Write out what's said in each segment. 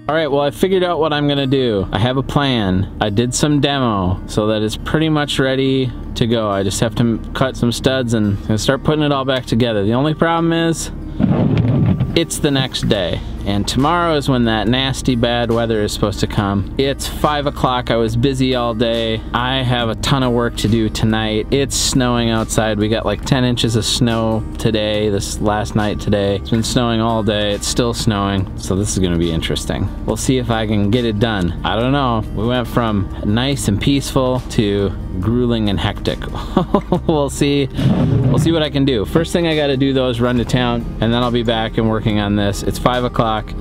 All right, well, I figured out what I'm gonna do. I have a plan. I did some demo so that it's pretty much ready to go. I just have to cut some studs and start putting it all back together. The only problem is it's the next day, and tomorrow is when that nasty bad weather is supposed to come. It's 5 o'clock. I was busy all day. I have a ton of work to do tonight. It's snowing outside. We got like 10 inches of snow today, this last night today. It's been snowing all day. It's still snowing, so this is gonna be interesting. We'll see if I can get it done. I don't know. We went from nice and peaceful to grueling and hectic. We'll see what I can do. First thing I gotta do though is run to town, and then I'll be back and working on this. It's 5 o'clock.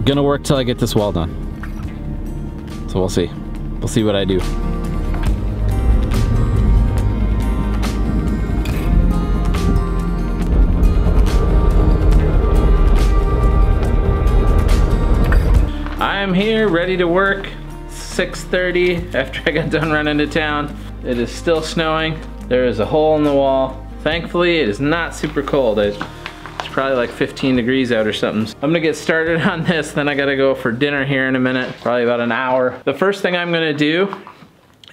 Gonna work till I get this wall done. So we'll see. We'll see what I do. I'm here ready to work. 6:30 after I got done running to town. It is still snowing. There is a hole in the wall. Thankfully, it is not super cold. It's probably like 15 degrees out or something. I'm gonna get started on this, then I gotta go for dinner here in a minute, probably about an hour. The first thing I'm gonna do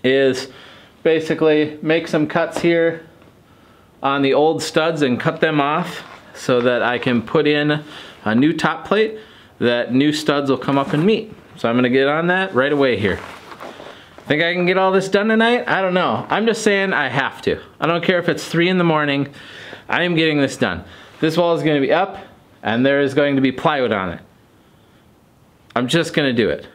is basically make some cuts here on the old studs and cut them off so that I can put in a new top plate that new studs will come up and meet. So I'm gonna get on that right away here. Think I can get all this done tonight? I don't know. I'm just saying I have to. I don't care if it's 3 in the morning, I am getting this done. This wall is gonna be up and there is going to be plywood on it. I'm just gonna do it.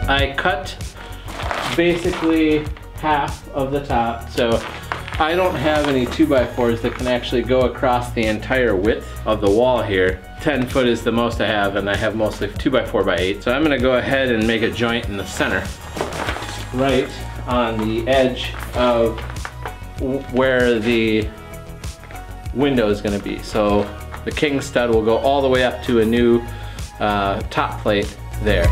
I cut basically half of the top, so I don't have any 2x4s that can actually go across the entire width of the wall here. 10 foot is the most I have, and I have mostly 2x4x8. So I'm gonna go ahead and make a joint in the center, right on the edge of where the window is gonna be. So the king stud will go all the way up to a new top plate there.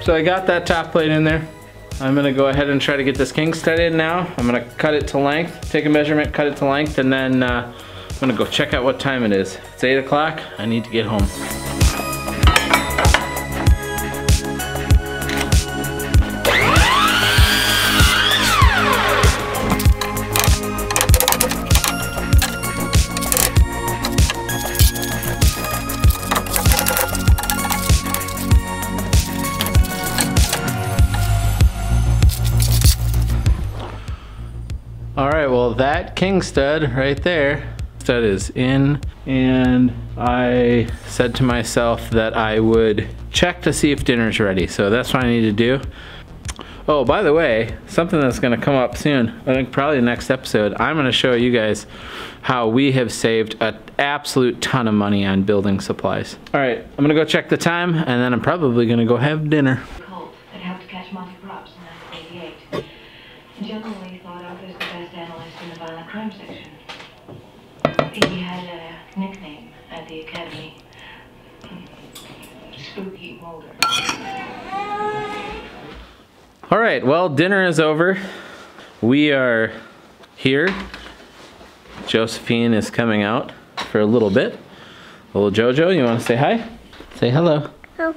So I got that top plate in there. I'm gonna go ahead and try to get this king stud in now. I'm gonna cut it to length, take a measurement, cut it to length, and then I'm gonna go check out what time it is. It's 8 o'clock, I need to get home. All right, well that king stud right there, stud is in, and I said to myself that I would check to see if dinner's ready, so that's what I need to do. Oh, by the way, something that's gonna come up soon, I think probably the next episode, I'm gonna show you guys how we have saved an absolute ton of money on building supplies. All right, I'm gonna go check the time, and then I'm probably gonna go have dinner. That helped to catch Monty Props in 1988. Generally thought of as the best analyst in the violent crime section. He had a nickname at the academy. Spooky Mulder. All right, well, dinner is over. We are here. Josephine is coming out for a little bit. Little Jojo, you want to say hi? Say hello. Oh.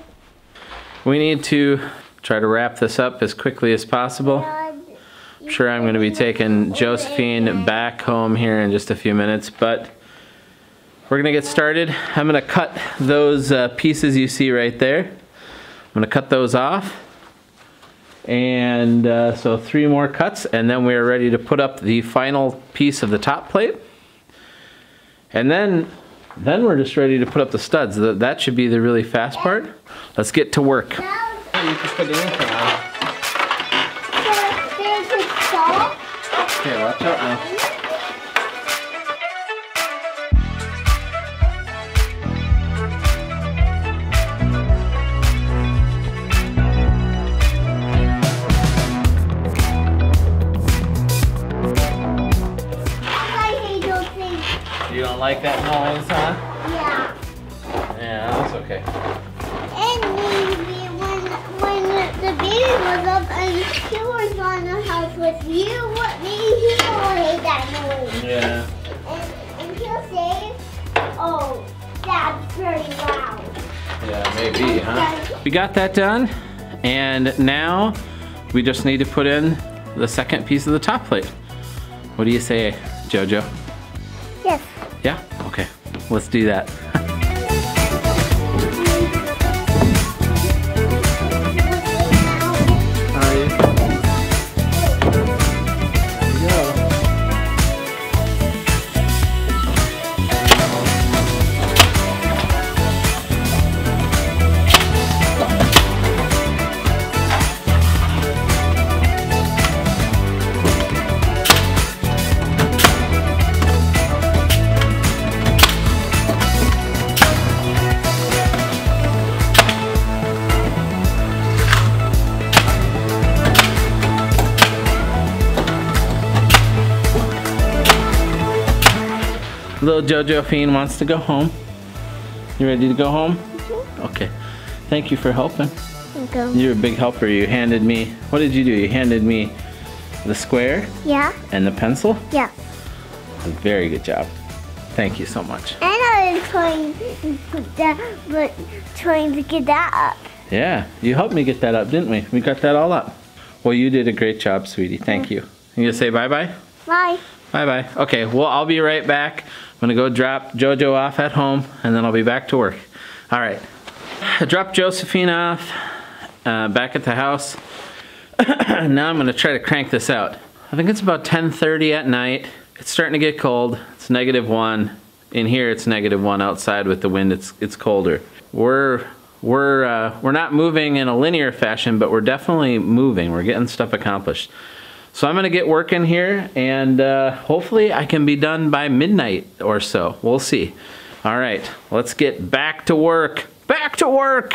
We need to try to wrap this up as quickly as possible. I'm sure I'm going to be taking Josephine back home here in just a few minutes, but we're going to get started. I'm going to cut those pieces you see right there. I'm going to cut those off. And so 3 more cuts, and then we're ready to put up the final piece of the top plate. And then we're just ready to put up the studs. That should be the really fast part. Let's get to work. You can put the anchor on. There's a saw. Okay, watch out now. You don't like that noise, huh? Yeah. Yeah, that's okay. And maybe when the baby was up and he was on the house with you, maybe he will hate that noise. Yeah. And he'll say, oh, that's very loud. Yeah, maybe, huh? We got that done, and now we just need to put in the second piece of the top plate. What do you say, Jojo? Yes. Yeah? Okay. Let's do that. Little Josephine wants to go home. You ready to go home? Mm-hmm. Okay. Thank you for helping. Okay. You're a big helper. You handed me, what did you do? You handed me the square? Yeah. And the pencil? Yeah. Very good job. Thank you so much. And I was trying to get that up. Yeah, you helped me get that up, didn't we? We got that all up. Well, you did a great job, sweetie. Thank you. You gonna say bye-bye? Bye. Bye-bye. Okay, well, I'll be right back. I'm gonna go drop Jojo off at home, and then I'll be back to work. All right. I dropped Josephine off back at the house. Now I'm gonna try to crank this out. I think it's about 10:30 at night. It's starting to get cold. It's -1. In here, it's -1. Outside with the wind, it's colder. We're not moving in a linear fashion, but we're definitely moving. We're getting stuff accomplished. So I'm gonna get working here, and hopefully I can be done by midnight or so. We'll see. All right, let's get back to work. Back to work!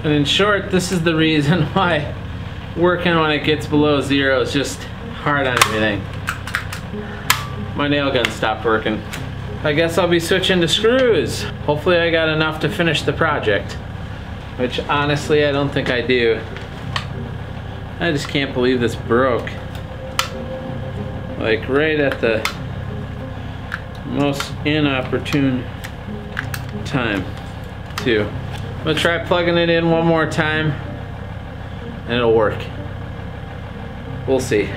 And in short, this is the reason why working when it gets below 0 is just hard on everything. My nail gun stopped working. I guess I'll be switching to screws. Hopefully I got enough to finish the project, which honestly I don't think I do. I just can't believe this broke. Like right at the most inopportune time too. I'm gonna try plugging it in one more time and it'll work. We'll see.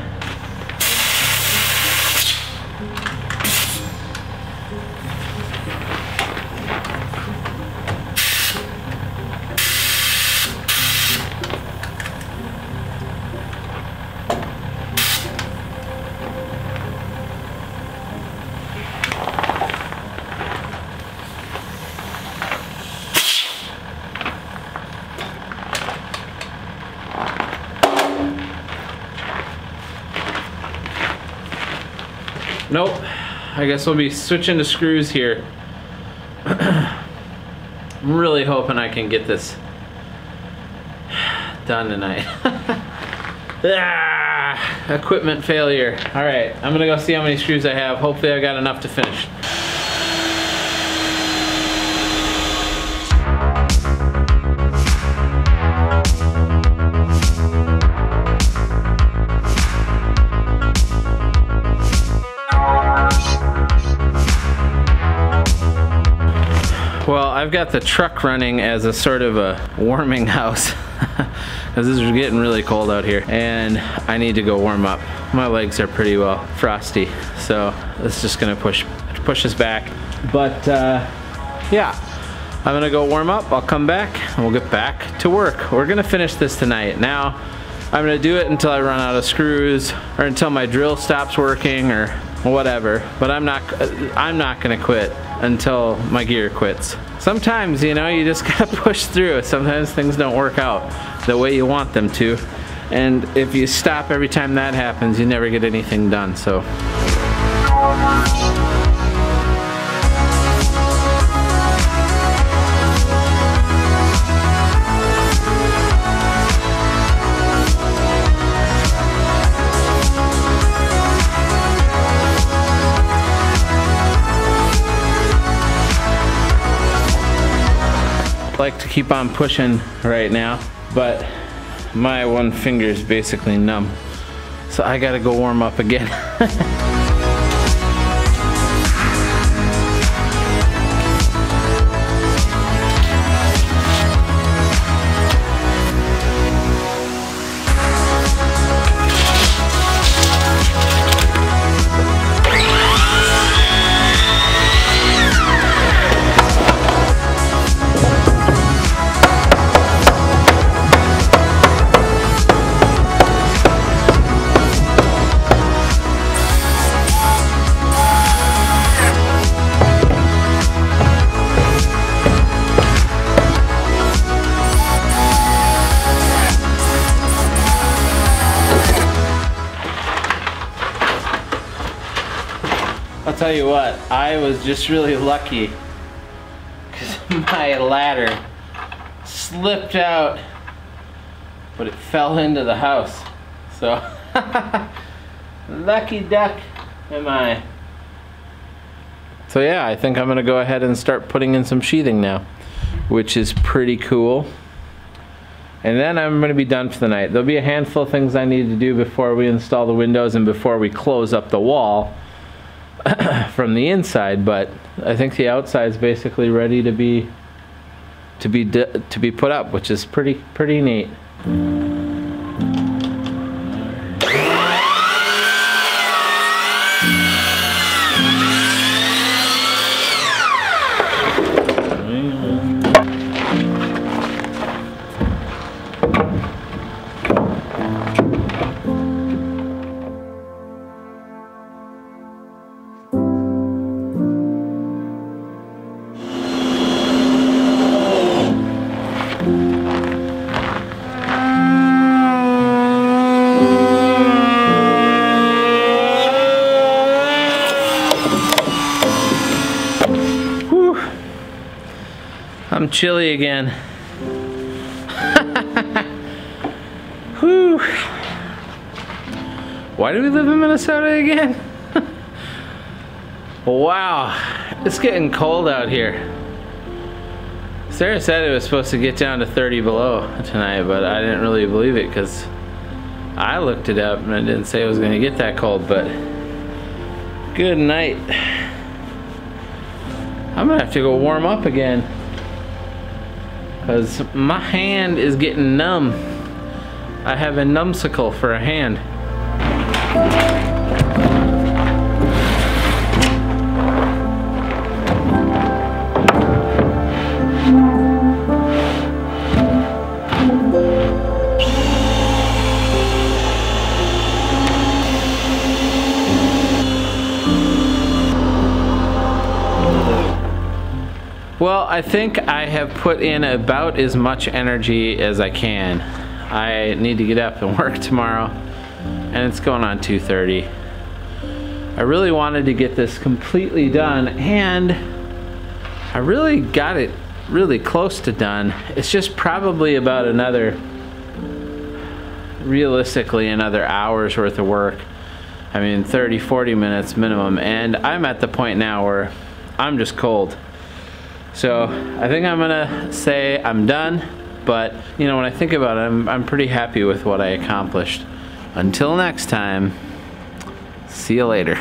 Nope, I guess we'll be switching to screws here. I'm really hoping I can get this done tonight. Equipment failure. All right, I'm gonna go see how many screws I have. Hopefully I got enough to finish. Well, I've got the truck running as a sort of a warming house because this is getting really cold out here and I need to go warm up. My legs are pretty well frosty, so it's just gonna push us back. But yeah, I'm gonna go warm up, I'll come back and we'll get back to work. We're gonna finish this tonight. Now, I'm gonna do it until I run out of screws or until my drill stops working or whatever, but I'm not gonna quit until my gear quits. Sometimes, you know, you just gotta push through. Sometimes things don't work out the way you want them to, and if you stop every time that happens, you never get anything done. So like to keep on pushing right now, but my one finger is basically numb, so I gotta go warm up again. I'll tell you what, I was just really lucky because my ladder slipped out, but it fell into the house. So, lucky duck am I. So yeah, I think I'm gonna go ahead and start putting in some sheathing now, which is pretty cool. And then I'm gonna be done for the night. There'll be a handful of things I need to do before we install the windows and before we close up the wall from the inside, but I think the outside is basically ready to be put up, which is pretty neat. I'm chilly again. Whew. Why do we live in Minnesota again? Wow, it's getting cold out here. Sarah said it was supposed to get down to 30 below tonight, but I didn't really believe it because I looked it up and it didn't say it was gonna get that cold, but good night. I'm gonna have to go warm up again because my hand is getting numb. I have a numbsicle for a hand. Well, I think I have put in about as much energy as I can. I need to get up and work tomorrow, and it's going on 2:30. I really wanted to get this completely done, and I really got it really close to done. It's just probably about another realistically another hour's worth of work. I mean 30, 40 minutes minimum, and I'm at the point now where I'm just cold. So I think I'm gonna say I'm done, but you know, when I think about it, I'm pretty happy with what I accomplished. Until next time, see you later.